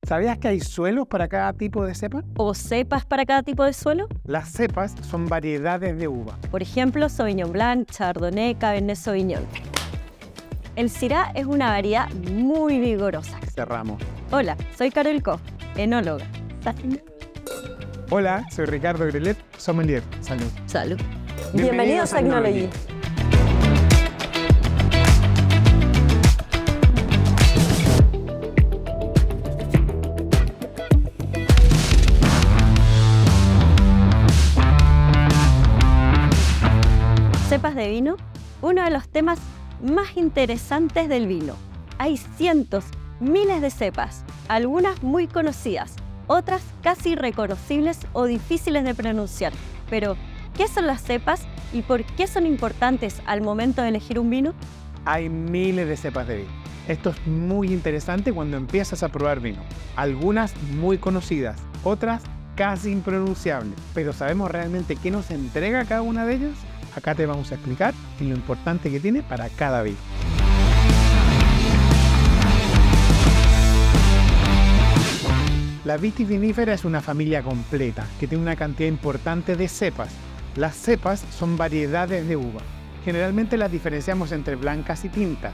¿Sabías que hay suelos para cada tipo de cepa? ¿O cepas para cada tipo de suelo? Las cepas son variedades de uva. Por ejemplo, Sauvignon Blanc, Chardonnay, Cabernet Sauvignon. El Syrah es una variedad muy vigorosa. Cerramos. Hola, soy Carol Koch, enóloga. Hola, soy Ricardo Grelet, sommelier. Salud. Salud. Bienvenidos a Enology. Cepas de vino, uno de los temas más interesantes del vino. Hay cientos, miles de cepas, algunas muy conocidas, otras casi irreconocibles o difíciles de pronunciar. Pero, ¿qué son las cepas y por qué son importantes al momento de elegir un vino? Hay miles de cepas de vino. Esto es muy interesante cuando empiezas a probar vino. Algunas muy conocidas, otras casi impronunciables. Pero ¿sabemos realmente qué nos entrega cada una de ellas? Acá te vamos a explicar y lo importante que tiene para cada vino. La vitivinífera es una familia completa que tiene una cantidad importante de cepas. Las cepas son variedades de uva. Generalmente las diferenciamos entre blancas y tintas.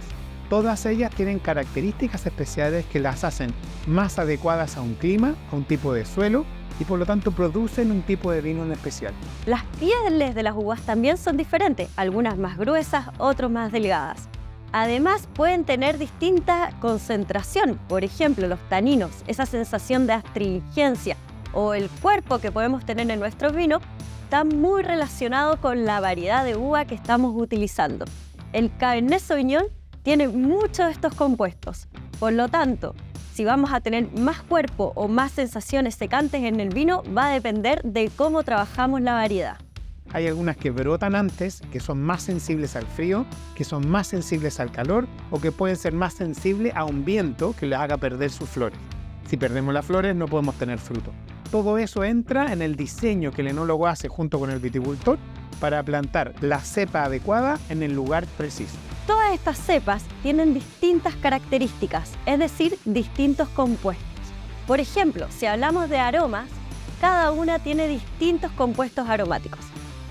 Todas ellas tienen características especiales que las hacen más adecuadas a un clima, a un tipo de suelo y por lo tanto producen un tipo de vino en especial. Las pieles de las uvas también son diferentes, algunas más gruesas, otras más delgadas. Además, pueden tener distinta concentración, por ejemplo, los taninos, esa sensación de astringencia o el cuerpo que podemos tener en nuestro vino, está muy relacionado con la variedad de uva que estamos utilizando. El Cabernet Sauvignon tiene muchos de estos compuestos, por lo tanto, si vamos a tener más cuerpo o más sensaciones secantes en el vino, va a depender de cómo trabajamos la variedad. Hay algunas que brotan antes, que son más sensibles al frío, que son más sensibles al calor o que pueden ser más sensibles a un viento que les haga perder sus flores. Si perdemos las flores no podemos tener fruto. Todo eso entra en el diseño que el enólogo hace junto con el viticultor para plantar la cepa adecuada en el lugar preciso. Todas estas cepas tienen distintas características, es decir, distintos compuestos. Por ejemplo, si hablamos de aromas, cada una tiene distintos compuestos aromáticos.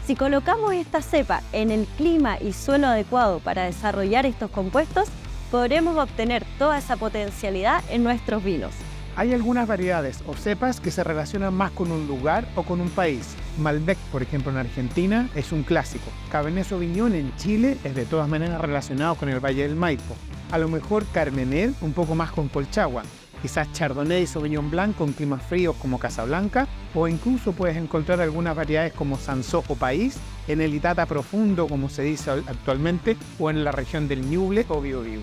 Si colocamos esta cepa en el clima y suelo adecuado para desarrollar estos compuestos, podremos obtener toda esa potencialidad en nuestros vinos. Hay algunas variedades o cepas que se relacionan más con un lugar o con un país. Malbec, por ejemplo, en Argentina es un clásico. Cabernet Sauvignon en Chile es de todas maneras relacionado con el Valle del Maipo. A lo mejor Carmener un poco más con Colchagua. Quizás Chardonnay y Sauvignon Blanc con climas fríos como Casablanca, o incluso puedes encontrar algunas variedades como Cinsault o País en el Itata profundo, como se dice actualmente, o en la región del Ñuble o Biobío.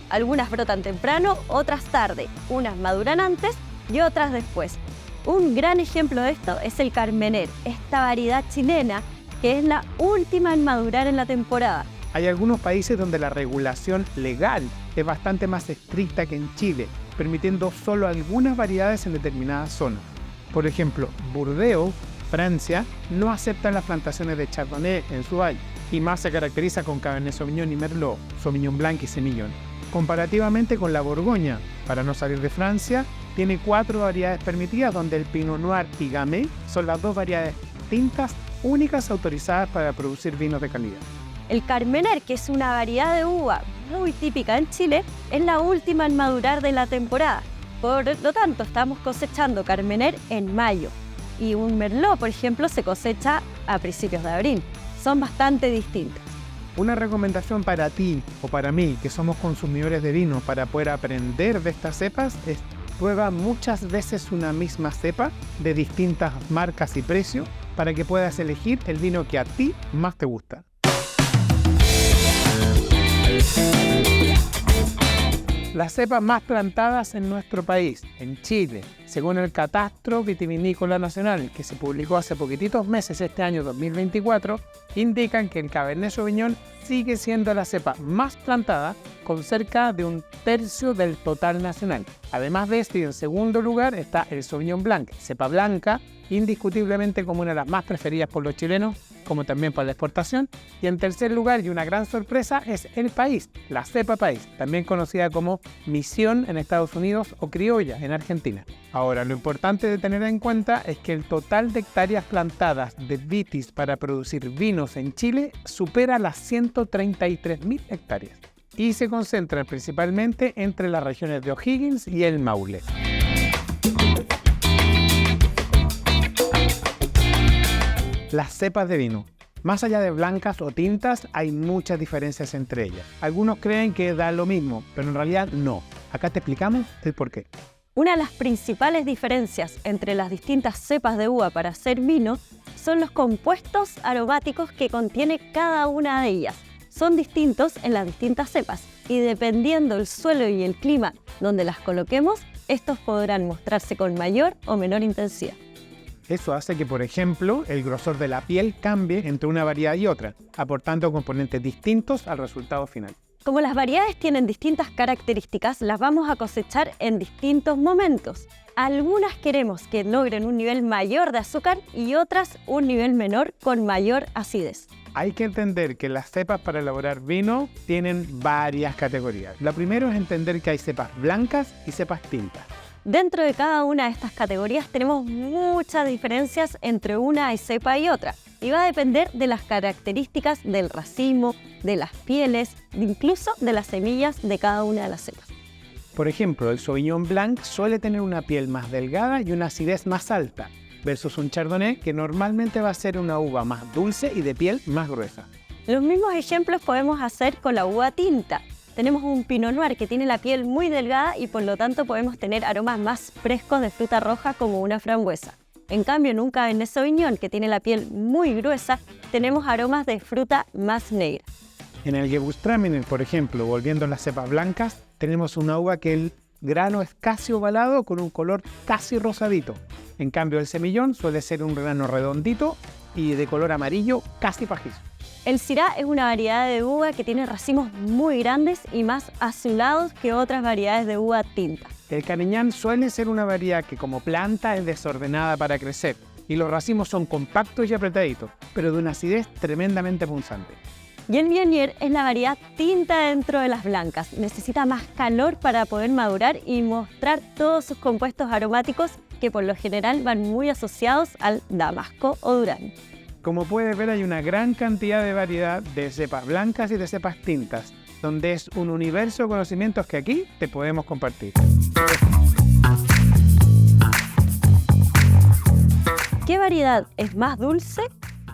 Algunas brotan temprano, otras tarde, unas maduran antes y otras después. Un gran ejemplo de esto es el Carmener, esta variedad chilena que es la última en madurar en la temporada. Hay algunos países donde la regulación legal es bastante más estricta que en Chile, permitiendo solo algunas variedades en determinadas zonas. Por ejemplo, Burdeos, Francia, no acepta las plantaciones de Chardonnay en su valle y más se caracteriza con Cabernet Sauvignon y Merlot, Sauvignon Blanc y Semillon. Comparativamente con la Borgoña, para no salir de Francia, tiene 4 variedades permitidas donde el Pinot Noir y Gamay son las 2 variedades tintas únicas autorizadas para producir vinos de calidad. El Carmener, que es una variedad de uva muy típica en Chile, es la última en madurar de la temporada. Por lo tanto, estamos cosechando Carmener en mayo. Y un Merlot, por ejemplo, se cosecha a principios de abril. Son bastante distintas. Una recomendación para ti o para mí, que somos consumidores de vino, para poder aprender de estas cepas, es prueba muchas veces una misma cepa de distintas marcas y precios para que puedas elegir el vino que a ti más te gusta. Las cepas más plantadas en nuestro país, en Chile, según el Catastro Vitivinícola Nacional, que se publicó hace poquititos meses este año 2024, indican que el Cabernet Sauvignon sigue siendo la cepa más plantada, con cerca de 1/3 del total nacional. Además de este, en segundo lugar está el Sauvignon Blanc, cepa blanca, indiscutiblemente como una de las más preferidas por los chilenos, como también para la exportación. Y en tercer lugar, y una gran sorpresa, es el país, la cepa país, también conocida como Misión en Estados Unidos o Criolla en Argentina. Ahora, lo importante de tener en cuenta es que el total de hectáreas plantadas de vitis para producir vinos en Chile supera las 133.000 hectáreas y se concentra principalmente entre las regiones de O'Higgins y el Maule. Las cepas de vino. Más allá de blancas o tintas, hay muchas diferencias entre ellas. Algunos creen que da lo mismo, pero en realidad no. Acá te explicamos el por qué. Una de las principales diferencias entre las distintas cepas de uva para hacer vino son los compuestos aromáticos que contiene cada una de ellas. Son distintos en las distintas cepas y dependiendo del suelo y el clima donde las coloquemos, estos podrán mostrarse con mayor o menor intensidad. Eso hace que, por ejemplo, el grosor de la piel cambie entre una variedad y otra, aportando componentes distintos al resultado final. Como las variedades tienen distintas características, las vamos a cosechar en distintos momentos. Algunas queremos que logren un nivel mayor de azúcar y otras un nivel menor con mayor acidez. Hay que entender que las cepas para elaborar vino tienen varias categorías. Lo primero es entender que hay cepas blancas y cepas tintas. Dentro de cada una de estas categorías tenemos muchas diferencias entre una cepa y otra y va a depender de las características del racimo, de las pieles, incluso de las semillas de cada una de las cepas. Por ejemplo, el Sauvignon Blanc suele tener una piel más delgada y una acidez más alta, versus un Chardonnay que normalmente va a ser una uva más dulce y de piel más gruesa. Los mismos ejemplos podemos hacer con la uva tinta. Tenemos un Pinot Noir que tiene la piel muy delgada y por lo tanto podemos tener aromas más frescos de fruta roja como una frambuesa. En cambio, en un Cabernet Sauvignon que tiene la piel muy gruesa, tenemos aromas de fruta más negra. En el Gewürztraminer, por ejemplo, volviendo a las cepas blancas, tenemos una uva que el grano es casi ovalado con un color casi rosadito. En cambio, el semillón suele ser un grano redondito y de color amarillo casi pajizo. El Syrah es una variedad de uva que tiene racimos muy grandes y más azulados que otras variedades de uva tinta. El Carignan suele ser una variedad que como planta es desordenada para crecer y los racimos son compactos y apretaditos, pero de una acidez tremendamente punzante. Y el Viognier es la variedad tinta dentro de las blancas. Necesita más calor para poder madurar y mostrar todos sus compuestos aromáticos que por lo general van muy asociados al damasco o durazno. Como puedes ver, hay una gran cantidad de variedad de cepas blancas y de cepas tintas, donde es un universo de conocimientos que aquí te podemos compartir. ¿Qué variedad es más dulce?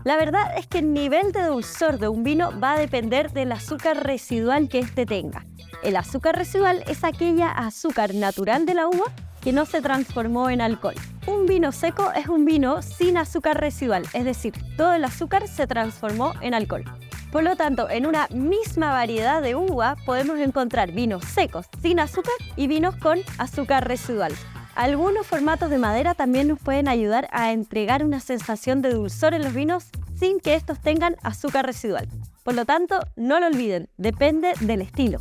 La verdad es que el nivel de dulzor de un vino va a depender del azúcar residual que éste tenga. El azúcar residual es aquella azúcar natural de la uva que no se transformó en alcohol. Un vino seco es un vino sin azúcar residual, es decir, todo el azúcar se transformó en alcohol. Por lo tanto, en una misma variedad de uva podemos encontrar vinos secos sin azúcar y vinos con azúcar residual. Algunos formatos de madera también nos pueden ayudar a entregar una sensación de dulzor en los vinos sin que estos tengan azúcar residual. Por lo tanto, no lo olviden, depende del estilo.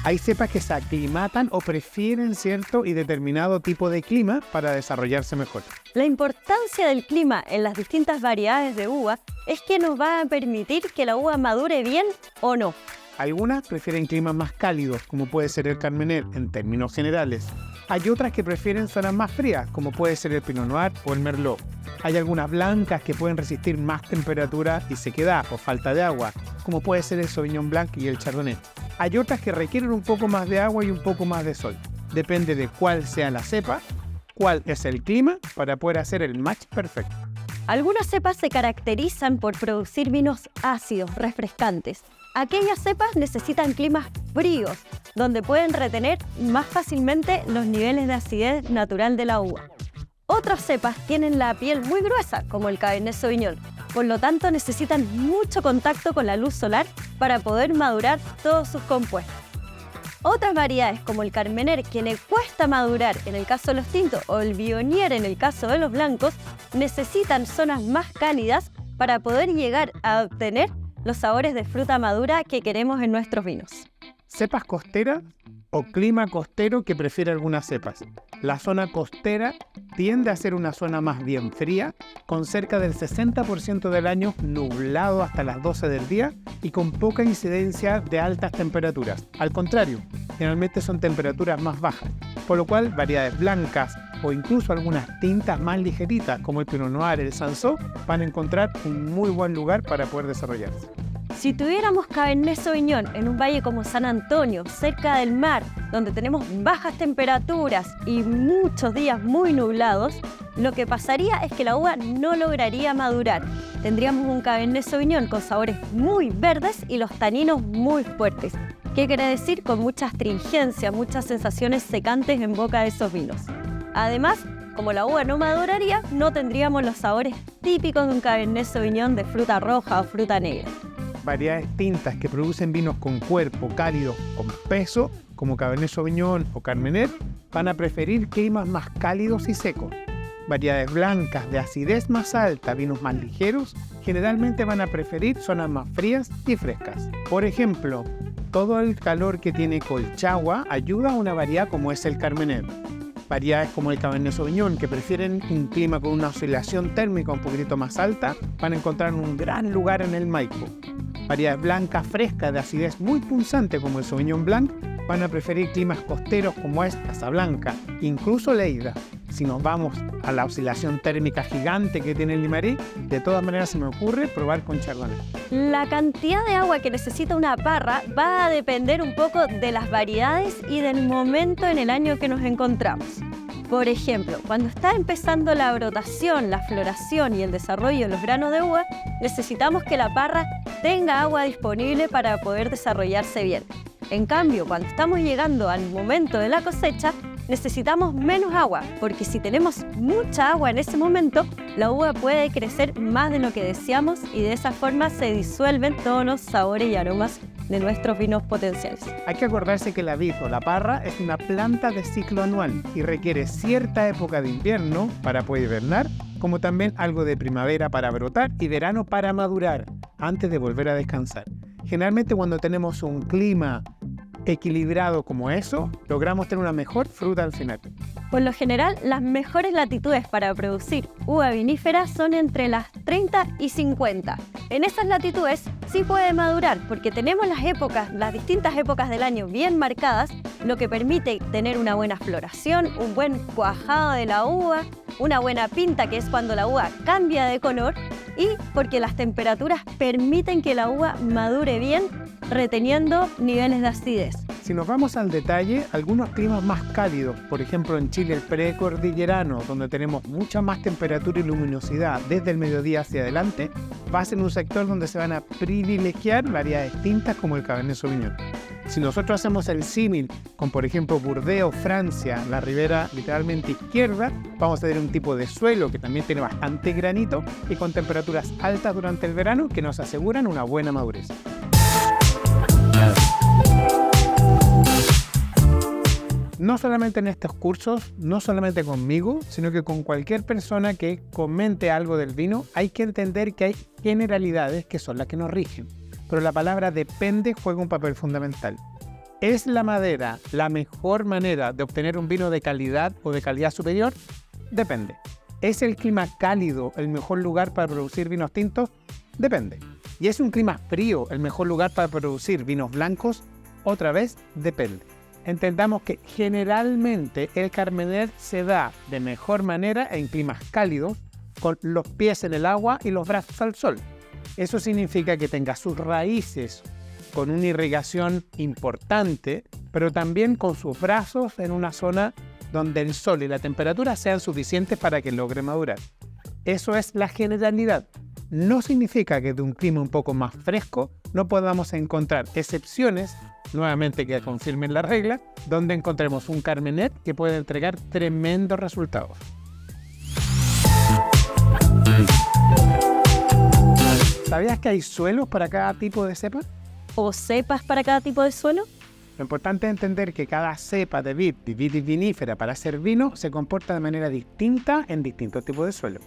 Hay cepas que se aclimatan o prefieren cierto y determinado tipo de clima para desarrollarse mejor. La importancia del clima en las distintas variedades de uva es que nos va a permitir que la uva madure bien o no. Algunas prefieren climas más cálidos, como puede ser el Carmener en términos generales. Hay otras que prefieren zonas más frías, como puede ser el Pinot Noir o el Merlot. Hay algunas blancas que pueden resistir más temperatura y sequedad o falta de agua, como puede ser el Sauvignon Blanc y el Chardonnay. Hay otras que requieren un poco más de agua y un poco más de sol. Depende de cuál sea la cepa, cuál es el clima, para poder hacer el match perfecto. Algunas cepas se caracterizan por producir vinos ácidos, refrescantes. Aquellas cepas necesitan climas fríos, donde pueden retener más fácilmente los niveles de acidez natural de la uva. Otras cepas tienen la piel muy gruesa, como el Cabernet Sauvignon. Por lo tanto, necesitan mucho contacto con la luz solar para poder madurar todos sus compuestos. Otras variedades, como el Carmener, que le cuesta madurar en el caso de los tintos, o el Viognier en el caso de los blancos, necesitan zonas más cálidas para poder llegar a obtener los sabores de fruta madura que queremos en nuestros vinos. cepas costeras o clima costero que prefiere algunas cepas. La zona costera tiende a ser una zona más bien fría, con cerca del 60% del año nublado hasta las 12 del día y con poca incidencia de altas temperaturas. Al contrario, generalmente son temperaturas más bajas, por lo cual variedades blancas o incluso algunas tintas más ligeritas como el Pinot Noir, el Cinsault, van a encontrar un muy buen lugar para poder desarrollarse. Si tuviéramos Cabernet Sauvignon en un valle como San Antonio, cerca del mar, donde tenemos bajas temperaturas y muchos días muy nublados, lo que pasaría es que la uva no lograría madurar. Tendríamos un Cabernet Sauvignon con sabores muy verdes y los taninos muy fuertes. ¿Qué quiere decir? Con mucha astringencia, muchas sensaciones secantes en boca de esos vinos. Además, como la uva no maduraría, no tendríamos los sabores típicos de un Cabernet Sauvignon de fruta roja o fruta negra. Variedades tintas que producen vinos con cuerpo, cálidos, con peso, como Cabernet Sauvignon o Carmener, van a preferir climas más cálidos y secos. Variedades blancas de acidez más alta, vinos más ligeros, generalmente van a preferir zonas más frías y frescas. Por ejemplo, todo el calor que tiene Colchagua ayuda a una variedad como es el Carmener. Variedades como el Cabernet Sauvignon, que prefieren un clima con una oscilación térmica un poquito más alta, van a encontrar un gran lugar en el Maipo. Variedades blancas frescas de acidez muy punzante como el Sauvignon Blanc van a preferir climas costeros como es Casablanca, incluso Lleida. Si nos vamos a la oscilación térmica gigante que tiene el Limarí, de todas maneras se me ocurre probar con Chardonnay. La cantidad de agua que necesita una parra va a depender un poco de las variedades y del momento en el año que nos encontramos. Por ejemplo, cuando está empezando la brotación, la floración y el desarrollo de los granos de uva, necesitamos que la parra tenga agua disponible para poder desarrollarse bien. En cambio, cuando estamos llegando al momento de la cosecha, necesitamos menos agua, porque si tenemos mucha agua en ese momento, la uva puede crecer más de lo que deseamos y de esa forma se disuelven todos los sabores y aromas de nuestros vinos potenciales. Hay que acordarse que la vid o la parra es una planta de ciclo anual y requiere cierta época de invierno para poder hibernar, como también algo de primavera para brotar y verano para madurar, antes de volver a descansar. Generalmente cuando tenemos un clima equilibrado como eso, logramos tener una mejor fruta al final. Por lo general, las mejores latitudes para producir uva vinífera son entre las 30 y 50. En esas latitudes sí puede madurar porque tenemos las distintas épocas del año bien marcadas, lo que permite tener una buena floración, un buen cuajado de la uva, una buena pinta, que es cuando la uva cambia de color, y porque las temperaturas permiten que la uva madure bien, reteniendo niveles de acidez. Si nos vamos al detalle, algunos climas más cálidos, por ejemplo en Chile el precordillerano, donde tenemos mucha más temperatura y luminosidad desde el mediodía hacia adelante, va a ser un sector donde se van a privilegiar variedades tintas como el Cabernet Sauvignon. Si nosotros hacemos el símil con, por ejemplo, Burdeos, Francia, la ribera literalmente izquierda, vamos a tener un tipo de suelo que también tiene bastante granito y con temperaturas altas durante el verano que nos aseguran una buena madurez. No solamente en estos cursos, no solamente conmigo, sino que con cualquier persona que comente algo del vino, hay que entender que hay generalidades que son las que nos rigen. Pero la palabra depende juega un papel fundamental. ¿Es la madera la mejor manera de obtener un vino de calidad o de calidad superior? Depende. ¿Es el clima cálido el mejor lugar para producir vinos tintos? Depende. ¿Y es un clima frío el mejor lugar para producir vinos blancos? Otra vez, depende. Entendamos que generalmente el Carmener se da de mejor manera en climas cálidos, con los pies en el agua y los brazos al sol. Eso significa que tenga sus raíces con una irrigación importante, pero también con sus brazos en una zona donde el sol y la temperatura sean suficientes para que logre madurar. Eso es la generalidad. No significa que de un clima un poco más fresco no podamos encontrar excepciones, nuevamente que confirmen la regla, donde encontremos un Carmener que puede entregar tremendos resultados. ¿Sabías que hay suelos para cada tipo de cepa? ¿O cepas para cada tipo de suelo? Lo importante es entender que cada cepa de vid y vitis vinífera para hacer vino se comporta de manera distinta en distintos tipos de suelo.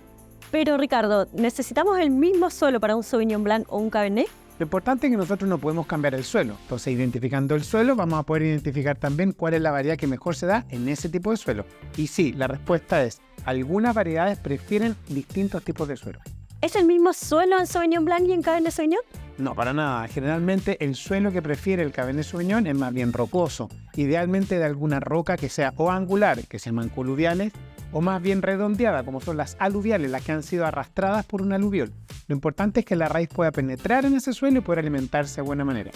Pero Ricardo, ¿necesitamos el mismo suelo para un Sauvignon Blanc o un Cabernet? Lo importante es que nosotros no podemos cambiar el suelo. Entonces, identificando el suelo, vamos a poder identificar también cuál es la variedad que mejor se da en ese tipo de suelo. Y sí, la respuesta es, algunas variedades prefieren distintos tipos de suelo. ¿Es el mismo suelo en Sauvignon Blanc y en Cabernet Sauvignon? No, para nada. Generalmente el suelo que prefiere el Cabernet Sauvignon es más bien rocoso, idealmente de alguna roca que sea o angular, que se llaman coluviales, o más bien redondeada, como son las aluviales, las que han sido arrastradas por un aluvión. Lo importante es que la raíz pueda penetrar en ese suelo y poder alimentarse de buena manera.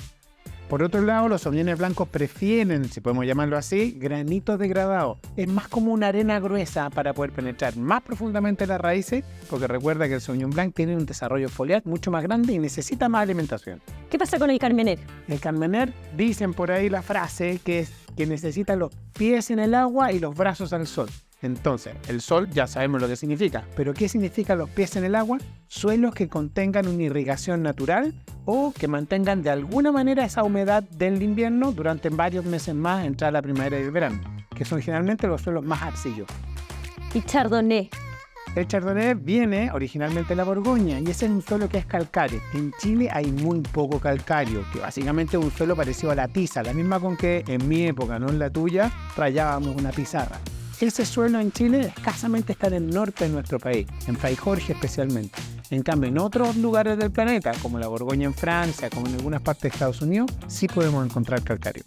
Por otro lado, los sauvignones blancos prefieren, si podemos llamarlo así, granitos degradados. Es más como una arena gruesa para poder penetrar más profundamente las raíces, porque recuerda que el Sauvignon Blanc tiene un desarrollo foliar mucho más grande y necesita más alimentación. ¿Qué pasa con el Carmener? El Carmener, dicen por ahí la frase, que es que necesita los pies en el agua y los brazos al sol. Entonces, el sol ya sabemos lo que significa, pero ¿qué significa los pies en el agua? Suelos que contengan una irrigación natural o que mantengan de alguna manera esa humedad del invierno durante varios meses más entre la primavera y el verano, que son generalmente los suelos más arcillosos. ¿Y Chardonnay? El Chardonnay viene originalmente de la Borgoña y ese es un suelo que es calcáreo. En Chile hay muy poco calcario, que básicamente es un suelo parecido a la tiza, la misma con que en mi época, no en la tuya, rayábamos una pizarra. Ese suelo en Chile escasamente está en el norte de nuestro país, en Fray Jorge especialmente. En cambio, en otros lugares del planeta, como la Borgoña en Francia, como en algunas partes de Estados Unidos, sí podemos encontrar calcario.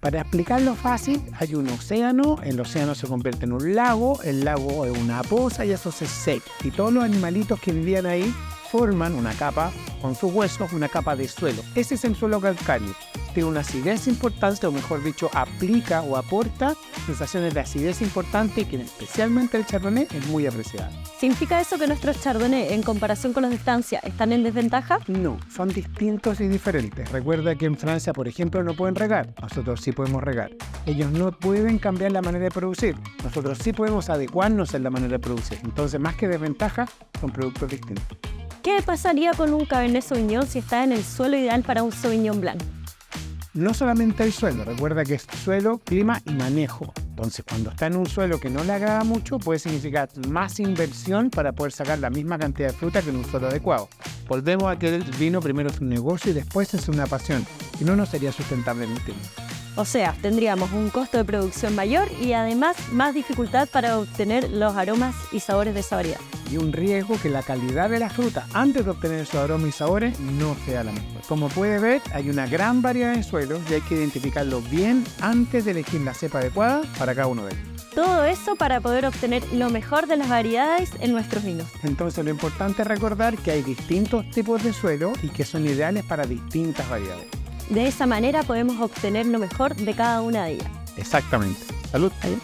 Para explicarlo fácil, hay un océano, el océano se convierte en un lago, el lago es una poza y eso se seca. Y todos los animalitos que vivían ahí forman una capa, con sus huesos, una capa de suelo. Ese es el suelo calcáreo. Tiene una acidez importante, o mejor dicho, aplica o aporta sensaciones de acidez importante y que especialmente el Chardonnay es muy apreciado. ¿Significa eso que nuestros Chardonnay, en comparación con los de Francia, están en desventaja? No, son distintos y diferentes. Recuerda que en Francia, por ejemplo, no pueden regar. Nosotros sí podemos regar. Ellos no pueden cambiar la manera de producir. Nosotros sí podemos adecuarnos en la manera de producir. Entonces, más que desventaja, son productos distintos. ¿Qué pasaría con un Cabernet Sauvignon si está en el suelo ideal para un Sauvignon Blanc? No solamente el suelo, recuerda que es suelo, clima y manejo. Entonces, cuando está en un suelo que no le agrada mucho, puede significar más inversión para poder sacar la misma cantidad de fruta que en un suelo adecuado. Volvemos a que el vino primero es un negocio y después es una pasión, y no sería sustentable en el tiempo. O sea, tendríamos un costo de producción mayor y además más dificultad para obtener los aromas y sabores de esa variedad. Y un riesgo que la calidad de la fruta antes de obtener esos aromas y sabores no sea la mejor. Como puede ver, hay una gran variedad de suelos y hay que identificarlos bien antes de elegir la cepa adecuada para cada uno de ellos. Todo eso para poder obtener lo mejor de las variedades en nuestros vinos. Entonces lo importante es recordar que hay distintos tipos de suelo y que son ideales para distintas variedades. De esa manera podemos obtener lo mejor de cada una de ellas. Exactamente. Salud. Salud.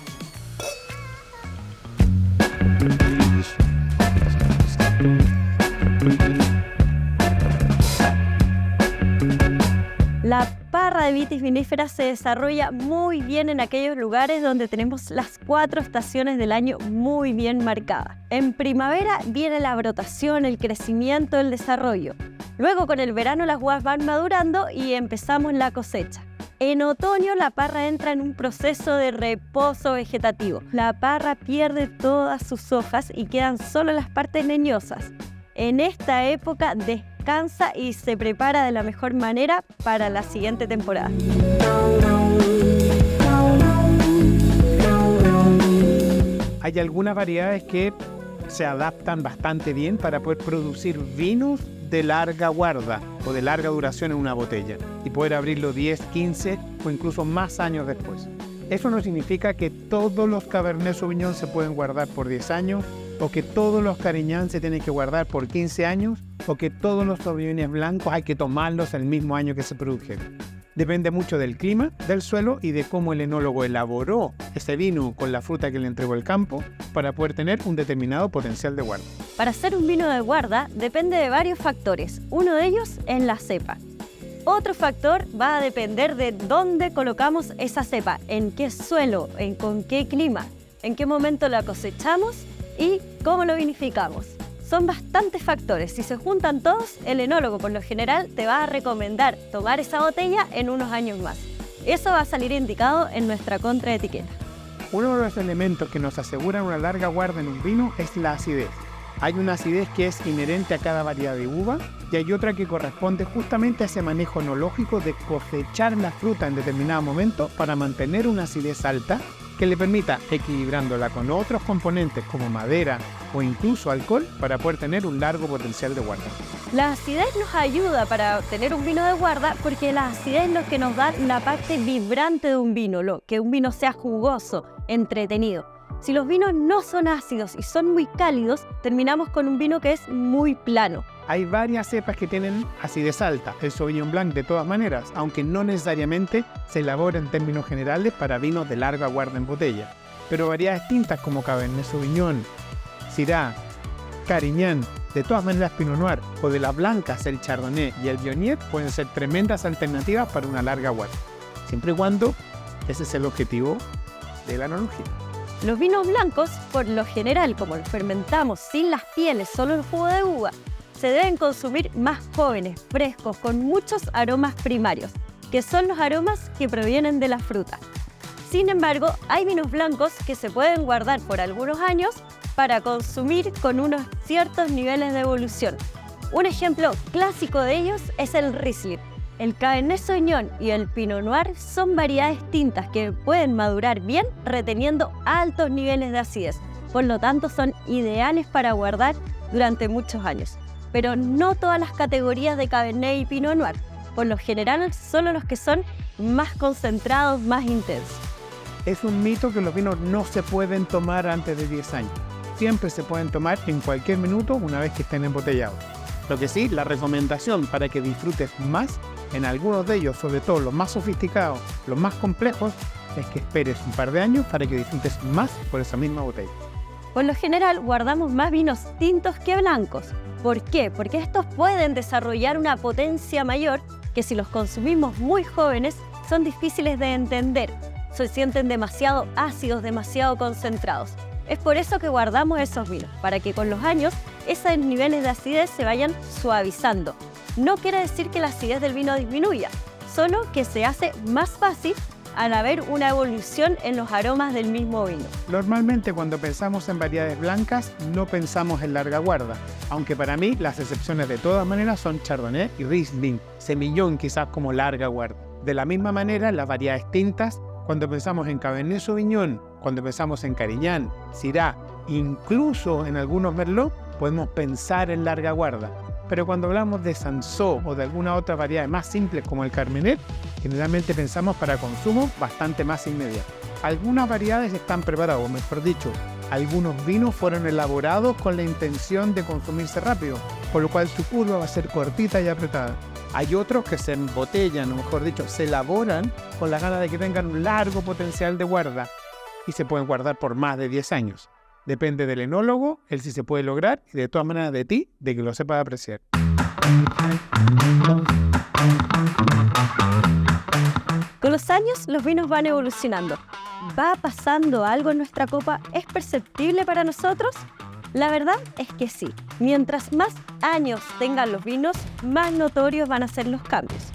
La parra de vitis vinífera se desarrolla muy bien en aquellos lugares donde tenemos las 4 estaciones del año muy bien marcadas. En primavera viene la brotación, el crecimiento, el desarrollo. Luego con el verano las uvas van madurando y empezamos la cosecha. En otoño la parra entra en un proceso de reposo vegetativo. La parra pierde todas sus hojas y quedan solo las partes leñosas. En esta época descansa y se prepara de la mejor manera para la siguiente temporada. Hay algunas variedades que se adaptan bastante bien para poder producir vinos de larga guarda o de larga duración en una botella y poder abrirlo 10, 15 o incluso más años después. Eso no significa que todos los Cabernet Sauvignon se pueden guardar por 10 años o que todos los Carignan se tienen que guardar por 15 años o que todos los Sauvignones blancos hay que tomarlos el mismo año que se produjeron. Depende mucho del clima, del suelo y de cómo el enólogo elaboró ese vino con la fruta que le entregó el campo para poder tener un determinado potencial de guarda. Para hacer un vino de guarda depende de varios factores. Uno de ellos es la cepa. Otro factor va a depender de dónde colocamos esa cepa, en qué suelo, con qué clima, en qué momento la cosechamos y cómo lo vinificamos. Son bastantes factores. Si se juntan todos, el enólogo por lo general te va a recomendar tomar esa botella en unos años más. Eso va a salir indicado en nuestra contraetiqueta. Uno de los elementos que nos aseguran una larga guarda en un vino es la acidez. Hay una acidez que es inherente a cada variedad de uva y hay otra que corresponde justamente a ese manejo enológico de cosechar la fruta en determinado momento para mantener una acidez alta que le permita, equilibrándola con otros componentes como madera o incluso alcohol, para poder tener un largo potencial de guarda. La acidez nos ayuda para obtener un vino de guarda porque la acidez es lo que nos da la parte vibrante de un vino, que un vino sea jugoso, entretenido. Si los vinos no son ácidos y son muy cálidos, terminamos con un vino que es muy plano. Hay varias cepas que tienen acidez alta. El Sauvignon Blanc de todas maneras, aunque no necesariamente se elabora en términos generales para vinos de larga guarda en botella. Pero variedades tintas como Cabernet Sauvignon, Syrah, Carignan, de todas maneras Pinot Noir o de las blancas el Chardonnay y el Viognier pueden ser tremendas alternativas para una larga guarda, siempre y cuando ese es el objetivo de la enología. Los vinos blancos, por lo general, como los fermentamos sin las pieles, solo el jugo de uva, se deben consumir más jóvenes, frescos, con muchos aromas primarios, que son los aromas que provienen de la fruta. Sin embargo, hay vinos blancos que se pueden guardar por algunos años para consumir con unos ciertos niveles de evolución. Un ejemplo clásico de ellos es el Riesling. El Cabernet Sauvignon y el Pinot Noir son variedades tintas que pueden madurar bien reteniendo altos niveles de acidez. Por lo tanto, son ideales para guardar durante muchos años. Pero no todas las categorías de Cabernet y Pinot Noir. Por lo general, solo los que son más concentrados, más intensos. Es un mito que los vinos no se pueden tomar antes de 10 años. Siempre se pueden tomar en cualquier minuto una vez que estén embotellados. Lo que sí, la recomendación para que disfrutes más en algunos de ellos, sobre todo los más sofisticados, los más complejos, es que esperes un par de años para que disfrutes más por esa misma botella. Por lo general, guardamos más vinos tintos que blancos. ¿Por qué? Porque estos pueden desarrollar una potencia mayor que si los consumimos muy jóvenes son difíciles de entender. Se sienten demasiado ácidos, demasiado concentrados. Es por eso que guardamos esos vinos, para que con los años esos niveles de acidez se vayan suavizando. No quiere decir que la acidez del vino disminuya, solo que se hace más fácil al haber una evolución en los aromas del mismo vino. Normalmente cuando pensamos en variedades blancas no pensamos en larga guarda, aunque para mí las excepciones de todas maneras son Chardonnay y Riesling, Semillon quizás como larga guarda. De la misma manera las variedades tintas, cuando pensamos en Cabernet Sauvignon, cuando pensamos en Carignan, Syrah, incluso en algunos Merlot, podemos pensar en larga guarda. Pero cuando hablamos de Cinsault o de alguna otra variedad más simples como el Carmener, generalmente pensamos para consumo bastante más inmediato. Algunas variedades están preparadas, o mejor dicho, algunos vinos fueron elaborados con la intención de consumirse rápido, por lo cual su curva va a ser cortita y apretada. Hay otros que se embotellan, o mejor dicho, se elaboran con la gana de que tengan un largo potencial de guarda y se pueden guardar por más de 10 años. Depende del enólogo, él sí se puede lograr y de todas maneras de ti, de que lo sepas apreciar. Con los años, los vinos van evolucionando. ¿Va pasando algo en nuestra copa? ¿Es perceptible para nosotros? La verdad es que sí. Mientras más años tengan los vinos, más notorios van a ser los cambios.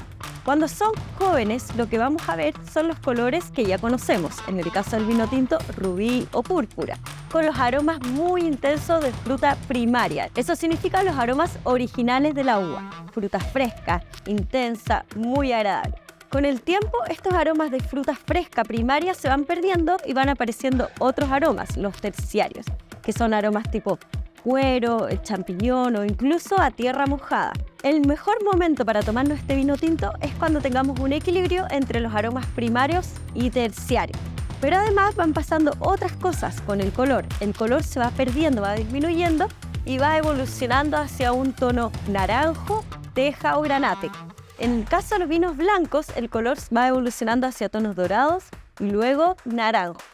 Cuando son jóvenes, lo que vamos a ver son los colores que ya conocemos, en el caso del vino tinto, rubí o púrpura, con los aromas muy intensos de fruta primaria. Eso significa los aromas originales de la uva, fruta fresca, intensa, muy agradable. Con el tiempo, estos aromas de fruta fresca primaria se van perdiendo y van apareciendo otros aromas, los terciarios, que son aromas tipo cuero, el champiñón o incluso a tierra mojada. El mejor momento para tomarnos este vino tinto es cuando tengamos un equilibrio entre los aromas primarios y terciarios. Pero además van pasando otras cosas con el color. El color se va perdiendo, va disminuyendo y va evolucionando hacia un tono naranjo, teja o granate. En el caso de los vinos blancos, el color va evolucionando hacia tonos dorados y luego naranjos.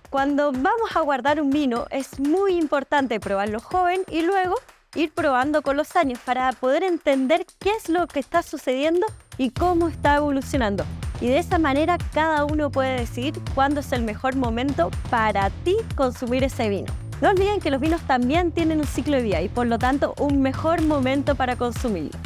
Cuando vamos a guardar un vino, es muy importante probarlo joven y luego ir probando con los años para poder entender qué es lo que está sucediendo y cómo está evolucionando. Y de esa manera cada uno puede decidir cuándo es el mejor momento para ti consumir ese vino. No olviden que los vinos también tienen un ciclo de vida y por lo tanto un mejor momento para consumirlo.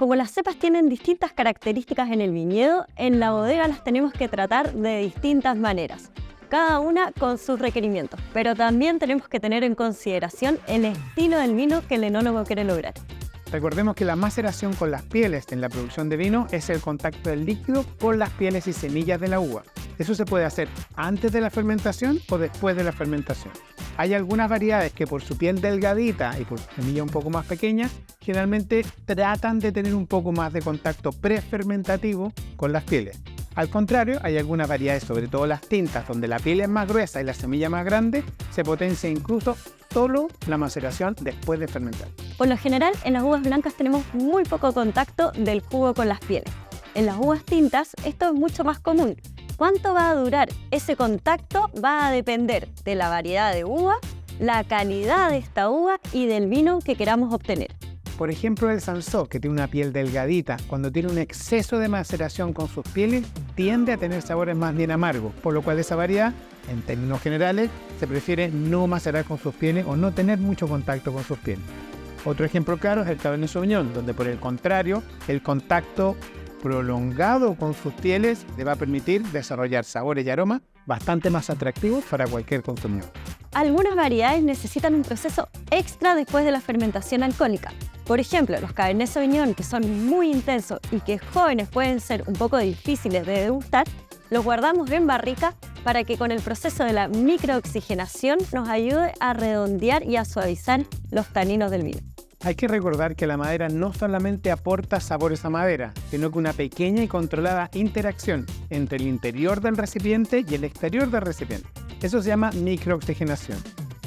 Como las cepas tienen distintas características en el viñedo, en la bodega las tenemos que tratar de distintas maneras. cada una con sus requerimientos, pero también tenemos que tener en consideración el estilo del vino que el enólogo quiere lograr. Recordemos que la maceración con las pieles en la producción de vino es el contacto del líquido con las pieles y semillas de la uva. Eso se puede hacer antes de la fermentación o después de la fermentación. Hay algunas variedades que por su piel delgadita y por su semilla un poco más pequeña, generalmente tratan de tener un poco más de contacto prefermentativo con las pieles. Al contrario, hay algunas variedades, sobre todo las tintas, donde la piel es más gruesa y la semilla más grande, se potencia incluso solo la maceración después de fermentar. Por lo general, en las uvas blancas tenemos muy poco contacto del jugo con las pieles. En las uvas tintas, esto es mucho más común. ¿Cuánto va a durar ese contacto? Va a depender de la variedad de uva, la calidad de esta uva y del vino que queramos obtener. Por ejemplo, el Sansó, que tiene una piel delgadita, cuando tiene un exceso de maceración con sus pieles, tiende a tener sabores más bien amargos, por lo cual esa variedad, en términos generales, se prefiere no macerar con sus pieles o no tener mucho contacto con sus pieles. Otro ejemplo claro es el Cabernet Sauvignon, donde por el contrario, el contacto prolongado con sus pieles le va a permitir desarrollar sabores y aromas bastante más atractivos para cualquier consumidor. Algunas variedades necesitan un proceso extra después de la fermentación alcohólica. Por ejemplo, los Cabernet Sauvignon, que son muy intensos y que jóvenes pueden ser un poco difíciles de degustar, los guardamos en barrica para que con el proceso de la microoxigenación nos ayude a redondear y a suavizar los taninos del vino. Hay que recordar que la madera no solamente aporta sabores a madera, sino que una pequeña y controlada interacción entre el interior del recipiente y el exterior del recipiente. Eso se llama microoxigenación.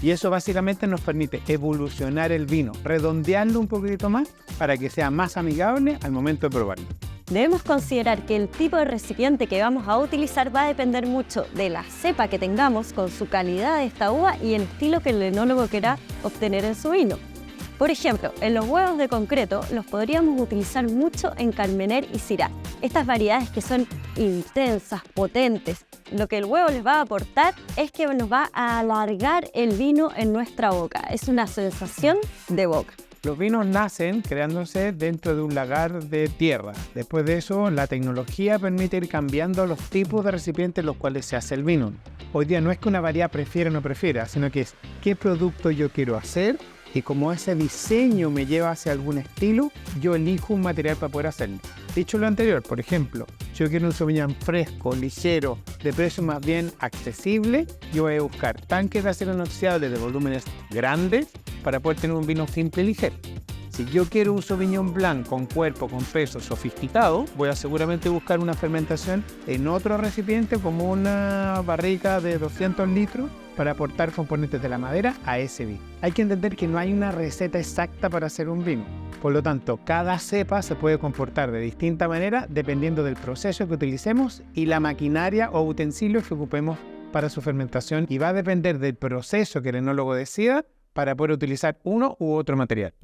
Y eso básicamente nos permite evolucionar el vino, redondearlo un poquito más para que sea más amigable al momento de probarlo. Debemos considerar que el tipo de recipiente que vamos a utilizar va a depender mucho de la cepa que tengamos, con su calidad de esta uva y el estilo que el enólogo quiera obtener en su vino. Por ejemplo, en los huevos de concreto los podríamos utilizar mucho en Carmener y Syrah. Estas variedades que son intensas, potentes, lo que el huevo les va a aportar es que nos va a alargar el vino en nuestra boca. Es una sensación de boca. Los vinos nacen creándose dentro de un lagar de tierra. Después de eso, la tecnología permite ir cambiando los tipos de recipientes en los cuales se hace el vino. Hoy día no es que una variedad prefiera o no prefiera, sino que es qué producto yo quiero hacer y como ese diseño me lleva hacia algún estilo, yo elijo un material para poder hacerlo. Dicho lo anterior, por ejemplo, si yo quiero un Sauvignon fresco, ligero, de precio más bien accesible, yo voy a buscar tanques de acero inoxidable de volúmenes grandes para poder tener un vino simple y ligero. Si yo quiero un Sauvignon Blanc con cuerpo, con peso sofisticado, voy a seguramente buscar una fermentación en otro recipiente como una barrica de 200 litros para aportar componentes de la madera a ese vino. Hay que entender que no hay una receta exacta para hacer un vino. Por lo tanto, cada cepa se puede comportar de distinta manera dependiendo del proceso que utilicemos y la maquinaria o utensilios que ocupemos para su fermentación, y va a depender del proceso que el enólogo decida para poder utilizar uno u otro material.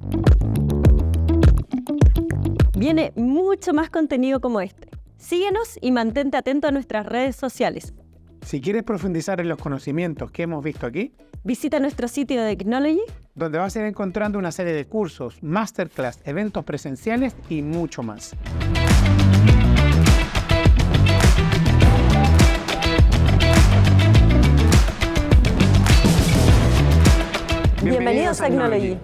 Viene mucho más contenido como este. Síguenos y mantente atento a nuestras redes sociales. Si quieres profundizar en los conocimientos que hemos visto aquí, visita nuestro sitio de Knology, donde vas a ir encontrando una serie de cursos, masterclass, eventos presenciales y mucho más. Bienvenidos a Knology.